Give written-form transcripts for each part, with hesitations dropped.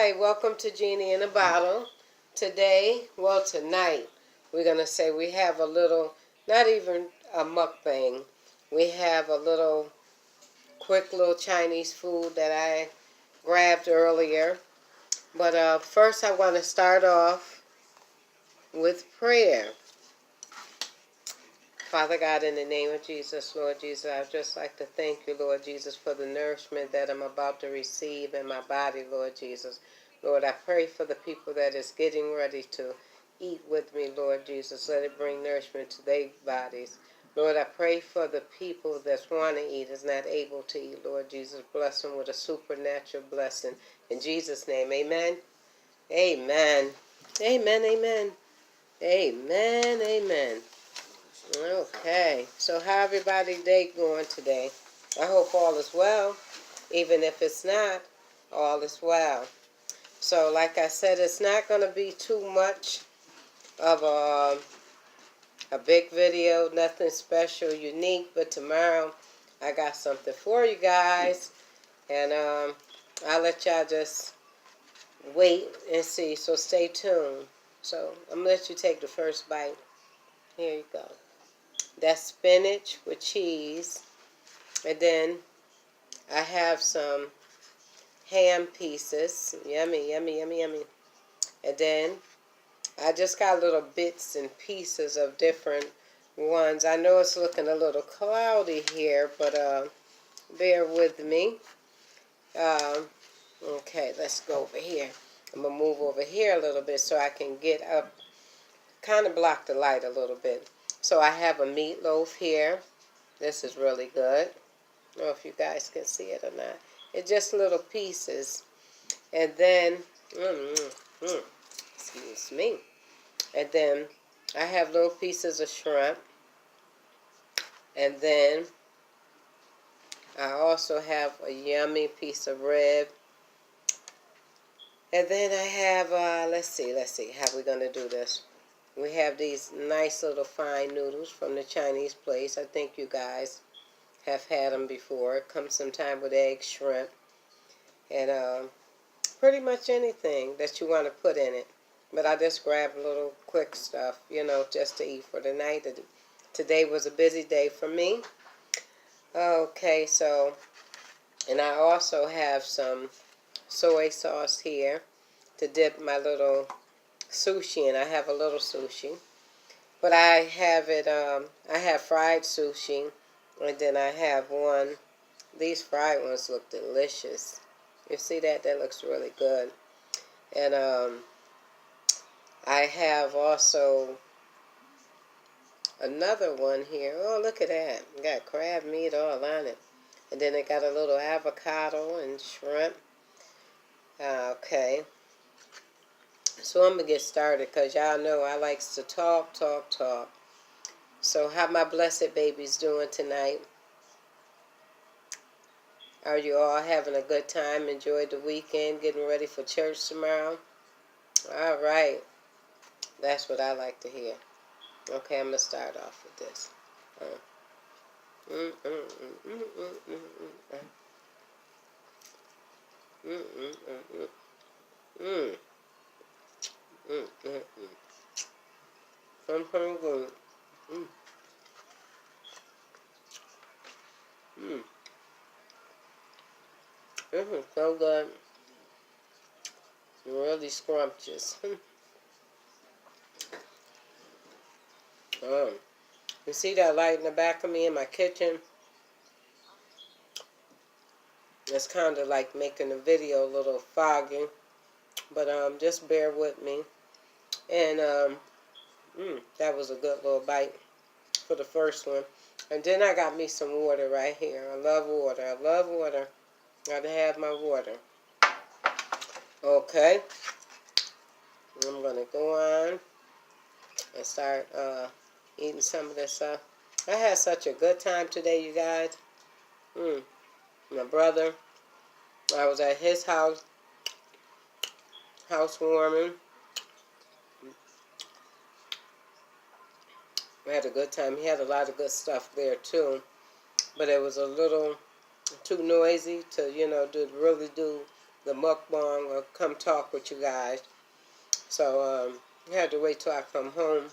Alright, welcome to Genie in a Bottle. Tonight, we're going to say we have a little, not even a mukbang. We have a little, quick little Chinese food that I grabbed earlier. But first I want to start off with prayer. Father God, in the name of Jesus, Lord Jesus, I'd just like to thank you, Lord Jesus, for the nourishment that I'm about to receive in my body, Lord Jesus. Lord, I pray for the people that is getting ready to eat with me, Lord Jesus. Let it bring nourishment to their bodies. Lord, I pray for the people that want to eat, is not able to eat, Lord Jesus. Bless them with a supernatural blessing. In Jesus' name, amen. Amen. Amen, amen. Amen, amen. Okay, so how everybody's day going today? I hope all is well. Even if it's not, all is well. So like I said, it's not going to be too much of a big video, nothing special, unique, but tomorrow I got something for you guys. And I'll let y'all just wait and see, so stay tuned. So I'm going to let you take the first bite. Here you go. That's spinach with cheese. And then I have some ham pieces. Yummy, yummy, yummy, yummy. And then I just got little bits and pieces of different ones. I know it's looking a little cloudy here, but bear with me. Okay, let's go over here. I'm going to move over here a little bit so I can get up, kind of block the light a little bit. So I have a meatloaf here. This is really good. I don't know if you guys can see it or not. It's just little pieces. And then, excuse me. And then I have little pieces of shrimp. And then I also have a yummy piece of rib. And then I have, let's see, how we going to do this? We have these nice little fine noodles from the Chinese place. I think you guys have had them before. It comes sometime with eggs, shrimp, and pretty much anything that you want to put in it. But I just grabbed a little quick stuff, just to eat for the night. Today was a busy day for me. Okay, so, and I also have some soy sauce here to dip my little sushi in. I have a little sushi. But I have it, I have fried sushi, and then I have one. These fried ones look delicious. You see that? That looks really good. And I have also another one here. Oh, look at that. Got crab meat all on it. And then it got a little avocado and shrimp. Okay. So I'm going to get started because y'all know I likes to talk. So how my blessed babies doing tonight? Are you all having a good time? Enjoyed the weekend, getting ready for church tomorrow? All right. That's what I like to hear. Okay, I'm going to start off with this. Something good. This is so good. Really scrumptious. You see that light in the back of me in my kitchen? It's kind of like making the video a little foggy. But just bear with me. And that was a good little bite for the first one. And then I got me some water right here. I love water. Gotta have my water. Okay. I'm gonna go on and start eating some of this stuff. I had such a good time today, you guys. My brother, I was at his housewarming. We had a good time. He had a lot of good stuff there too, but it was a little too noisy to, really do the mukbang or come talk with you guys. So I had to wait till I come home.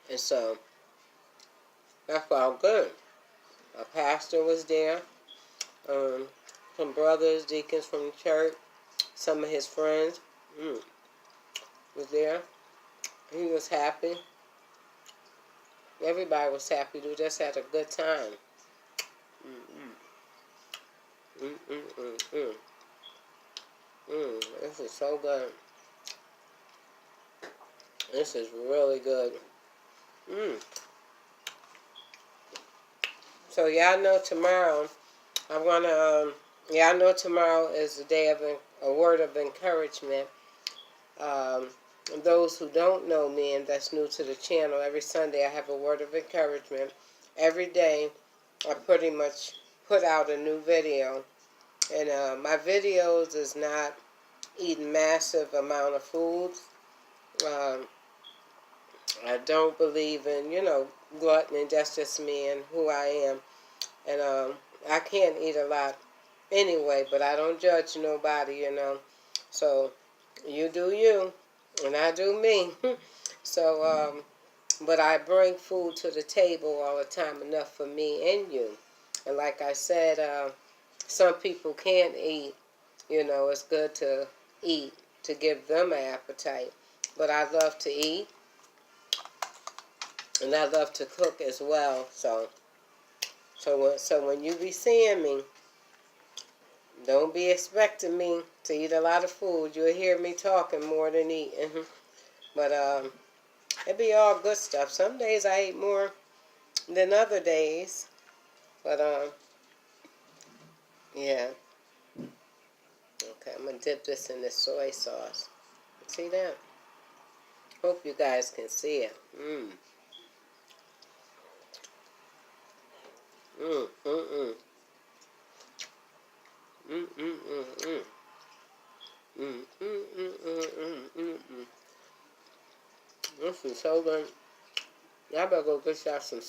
And so that's all good. A pastor was there. Some brothers, deacons from the church. Some of his friends was there. He was happy. Everybody was happy. We just had a good time. This is so good. This is really good. So y'all know tomorrow, I'm gonna. Y'all know tomorrow is the day of a word of encouragement. Those who don't know me and that's new to the channel, every Sunday I have a word of encouragement. Every day I pretty much put out a new video. And my videos is not eating massive amount of foods. I don't believe in, gluttony. That's just me and who I am. And I can't eat a lot anyway, but I don't judge nobody, So you do you, and I do me. So, but I bring food to the table all the time, enough for me and you. And like I said, some people can't eat. It's good to eat to give them an appetite. But I love to eat, and I love to cook as well. So when you be seeing me, don't be expecting me to eat a lot of food. You'll hear me talking more than eating. But it be all good stuff. Some days I eat more than other days. But yeah. Okay, I'm going to dip this in this soy sauce. See that? Hope you guys can see it. This is so good. Y'all better go get y'all some.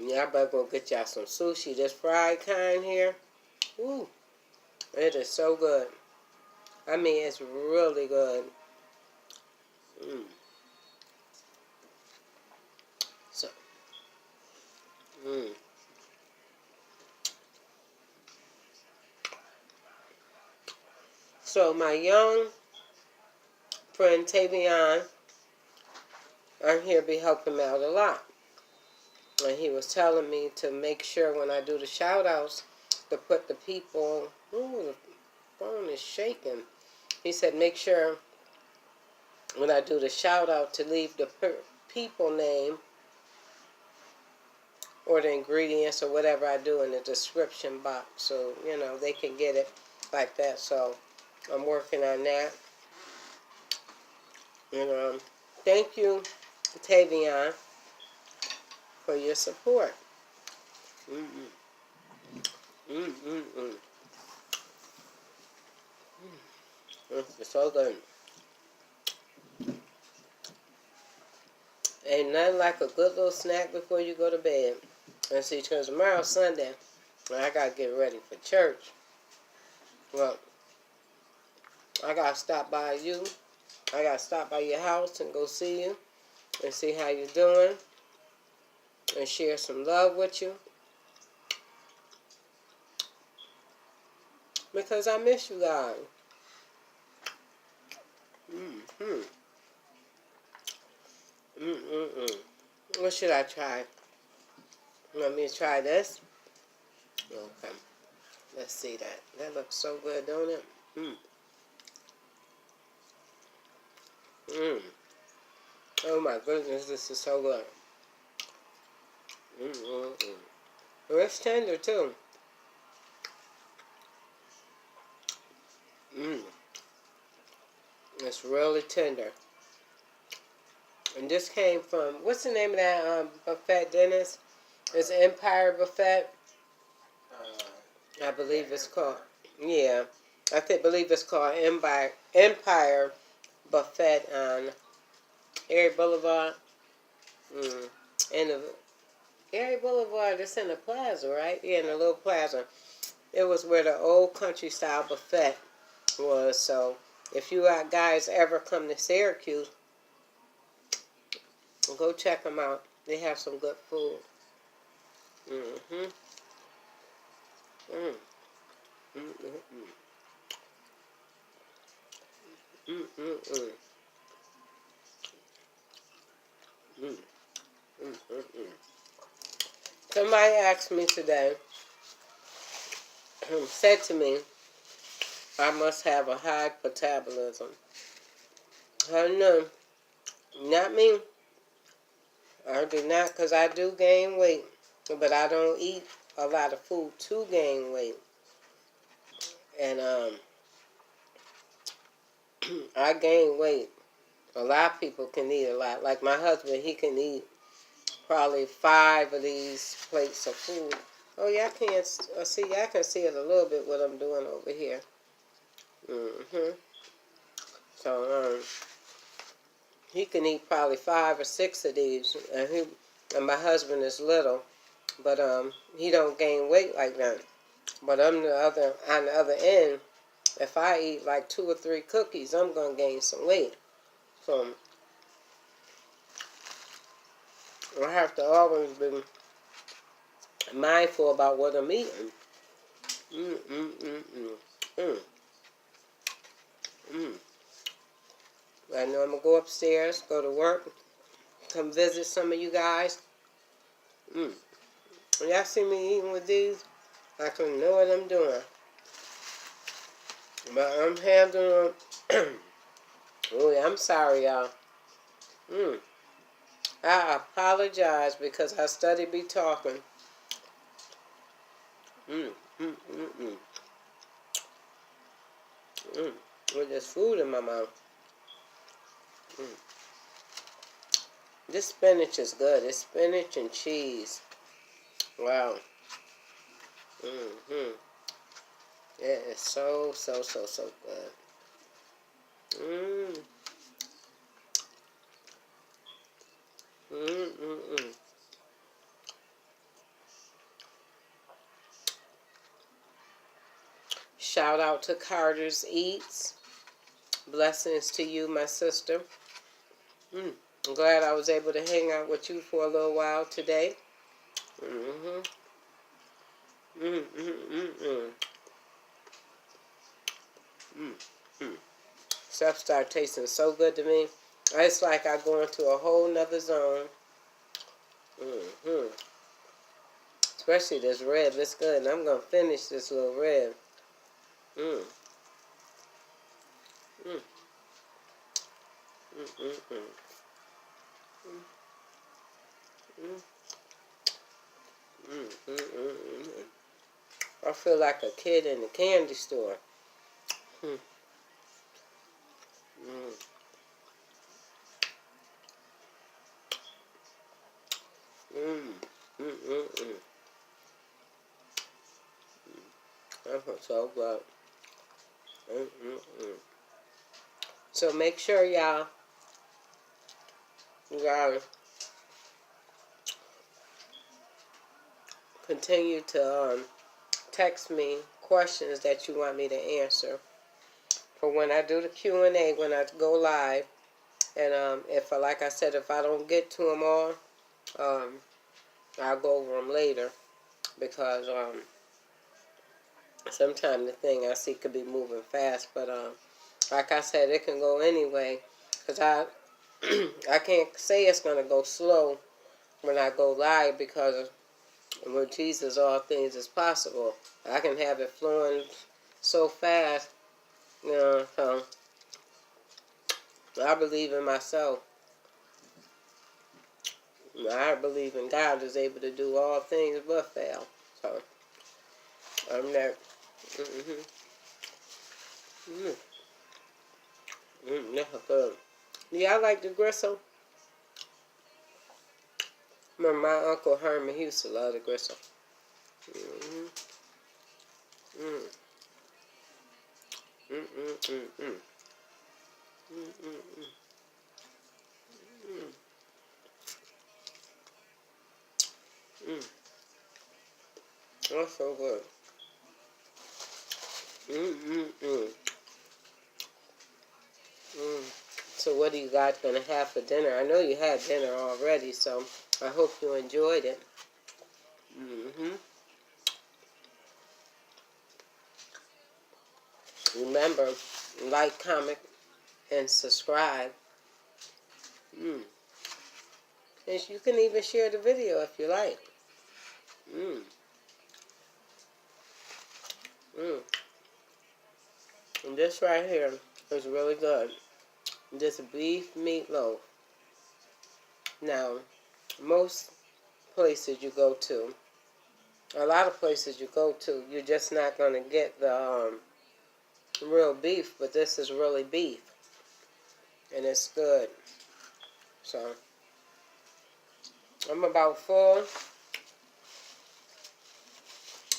Y'all better go get y'all some sushi. This fried kind here. Ooh, it is so good. I mean, it's really good. So, So my young friend Tavion, I'm here to be helping him out a lot. And he was telling me to make sure when I do the shout outs to put the people. Ooh, the phone is shaking. He said make sure when I do the shout out to leave the people name or the ingredients or whatever I do in the description box, so they can get it like that. So I'm working on that. And thank you, Tavion, for your support. It's so good. Ain't nothing like a good little snack before you go to bed. And see, because tomorrow's Sunday, and I got to get ready for church. Well, I got to stop by you. I got to stop by your house and go see you and see how you're doing and share some love with you. Because I miss you guys. What should I try? You want me to try this? Okay. Let's see that. That looks so good, don't it? Oh my goodness, this is so good. Well, it's tender too. It's really tender. And this came from, what's the name of that buffet, Dennis? It's Empire Buffet. I believe it's called. Yeah. believe it's called Empire Buffet on Erie Boulevard. In the Erie Boulevard, it's in the plaza, right? Yeah, in the little plaza. It was where the old country style buffet was. So if you guys ever come to Syracuse, go check them out. They have some good food. Mm-hmm. Mm. Mm-mm-mm. Mm-mm-mm. Mm. Mm-mm-mm. Somebody asked me today, said to me, I must have a high metabolism. I know, not me. I do not, because I do gain weight, but I don't eat a lot of food to gain weight. And I gain weight. A lot of people can eat a lot. Like my husband, he can eat probably 5 of these plates of food. Oh, y'all can't see. Y'all can see it a little bit what I'm doing over here. Mm-hmm. So he can eat probably 5 or 6 of these, and my husband is little, but he don't gain weight like that. But on the other end, if I eat like 2 or 3 cookies, I'm gonna gain some weight. So I have to always be mindful about what I'm eating. Mm mm mm mm mm mm. I know I'm gonna go upstairs, go to work, come visit some of you guys. Mm. When y'all see me eating with these, I can know what I'm doing. But I'm handling. Oh yeah, I'm sorry, y'all. Mm. I apologize because I study be talking. Mm mm mm mm mm. With this food in my mouth. Mm. This spinach is good. It's spinach and cheese. Wow. Mm-hmm. It is so, so, so, so good. Mm. Mm-mm-mm. Shout out to Carter's Eats. Blessings to you, my sister. Mm. I'm glad I was able to hang out with you for a little while today. Mm-hmm. Mm-mm-mm-mm. Mm-mm. Stuff started tasting so good to me. It's like I go into a whole nother zone. Mm-hmm. Especially this rib. It's good. And I'm going to finish this little rib. Mm. Mm. Mm-mm-mm. Mm. Mm-mm-mm-mm. I feel like a kid in the candy store. Mm. Mm. Mm. Mm-mm-mm. That's so good. Mm-mm-mm. So make sure you guys continue to text me questions that you want me to answer for when I do the Q&A, when I go live. And if, like I said, if I don't get to them all, um, I'll go over them later because sometimes the thing I see could be moving fast. But like I said, it can go anyway because I can't say it's going to go slow when I go live because with Jesus, all things is possible. I can have it flowing so fast, so I believe in myself. I believe in God is able to do all things but fail. So I'm not. Mm-hmm. Mm-hmm. Mm-hmm. That's good. Yeah, I like the gristle. Remember my Uncle Herman, he used to love the gristle. Mm-hmm. Mm. Mm-mm-mm-mm. Mm-mm-mm. Mm. That's so good. Mm-mm-mm. Mm. So what are you guys going to have for dinner? I know you had dinner already, so I hope you enjoyed it. Mm-hmm. Remember, like, comment, and subscribe. Mm. And you can even share the video if you like. Mm. Mm. And this right here is really good. This beef meatloaf. Now, most places you go to, a lot of places you go to, you're just not going to get the real beef, but this is really beef. And it's good. So, I'm about full,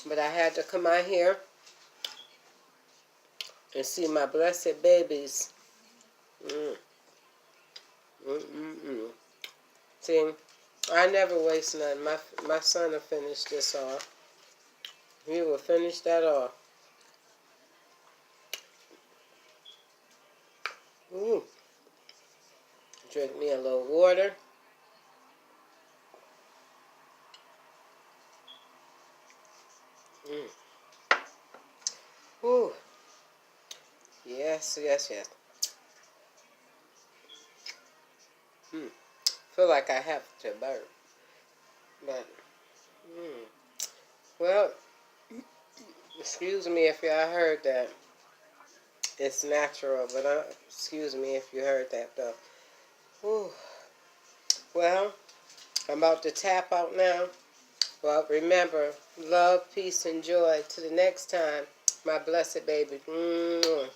but I had to come out here and see my blessed babies. Mm. Mm-mm-mm. See, I never waste nothing. My son will finish this off. He will finish that off. Mm. Drink me a little water. Mm. Ooh. Yes, yes, yes. Mm. Feel like I have to burp. But, well, excuse me if y'all heard that. It's natural, but excuse me if you heard that, though. Ooh. Well, I'm about to tap out now. Well, remember, love, peace, and joy. To the next time, my blessed baby. Mwah.